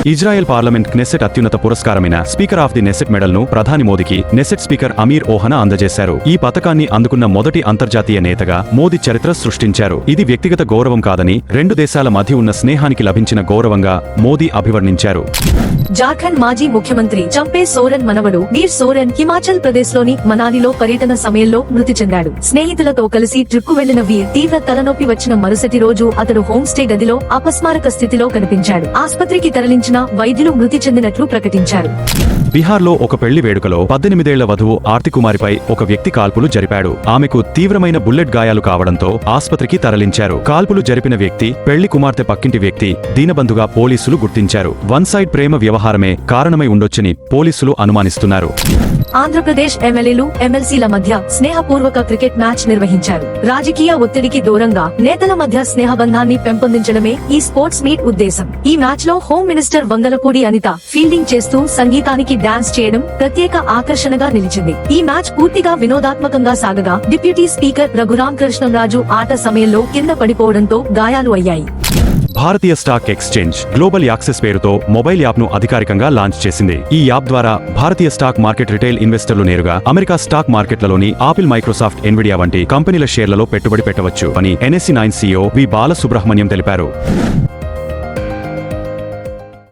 Israel parliament క్నెసెట్ అత్యున్నత పురస్కారమైన speaker of the Knesset మెడల్ను ప్రధాని మోదీకి నెసెట్ స్పీకర్ అమీర్ ఓహనా అందజేశారు. ఈ పతకాన్ని అందుకున్న మొదటి అంతర్జాతీయ నేతగా మోదీ చరిత్ర సృష్టించారు. ఇది వ్యక్తిగత గౌరవం కాదని, రెండు దేశాల మధ్య ఉన్న స్నేహానికి లభించిన గౌరవంగా మోదీ అభివర్ణించారు. జార్ఖండ్ మాజీ ముఖ్యమంత్రి చంపే సోరెన్ మనవడు వీర్ సోరెన్ హిమాచల్ ప్రదేశ్ లోని మనాలిలో పర్యటన సమయంలో మృతి చెందాడు. స్నేహితులతో కలిసి ట్రిప్కు వెళ్లిన వీర్ తీవ్ర తలనొప్పి వచ్చిన మరుసటి రోజు అతడు హోమ్ స్టే గదిలో అపస్మారక స్థితిలో కనిపించాడు. ఆస్పత్రికి తరలించిన వైద్యులు మృతి చెందినట్లు ప్రకటించారు. బీహార్లో ఒక పెళ్లి వేడుకలో 18 ఏళ్ల వధువు ఆర్తికుమారిపై ఒక వ్యక్తి కాల్పులు జరిపాడు. ఆమెకు తీవ్రమైన బుల్లెట్ గాయాలు కావడంతో ఆస్పత్రికి తరలించారు. కాల్పులు జరిపిన వ్యక్తి పెళ్లి కుమార్తె పక్కింటి వ్యక్తి దీనబంధుగా పోలీసులు గుర్తించారు. వన్ సైడ్ ప్రేమ వ్యవహారమే కారణమై ఉండొచ్చని పోలీసులు అనుమానిస్తున్నారు. ఆంధ్రప్రదేశ్ ఎమ్మెల్యేలు ఎమ్మెల్సీల మధ్య స్నేహపూర్వక క్రికెట్ మ్యాచ్ నిర్వహించారు. రాజకీయ ఒత్తిడికి దూరంగా నేతల మధ్య స్నేహబంధాన్ని పెంపొందించడమే ఈ స్పోర్ట్స్ మీట్ ఉద్దేశం. ఈ మ్యాచ్ లో home minister Vangalapudi Anitha fielding చేస్తూ సంగీతానికి డాన్స్ చేయడం ప్రత్యేక ఆకర్షణగా నిలిచింది. ఈ మ్యాచ్ పూర్తిగా వినోదాత్మకంగా సాగగా డిప్యూటీ స్పీకర్ రఘురాం కృష్ణంరాజు ఆట సమయంలో కింద పడిపోవడంతో గాయాలు అయ్యాయి. భారతీయ స్టాక్ ఎక్స్చేంజ్ గ్లోబల్ యాక్సెస్ పేరుతో మొబైల్ యాప్ను అధికారికంగా లాంచ్ చేసింది. ఈ యాప్ ద్వారా భారతీయ స్టాక్ మార్కెట్ రిటైల్ ఇన్వెస్టర్లు నేరుగా అమెరికా స్టాక్ మార్కెట్లలోని ఆపిల్, మైక్రోసాఫ్ట్, ఎన్విడియా వంటి కంపెనీల షేర్లలో పెట్టుబడి పెట్టవచ్చు అని NSE 9 CEO వి బాలసుబ్రహ్మణ్యం తెలిపారు.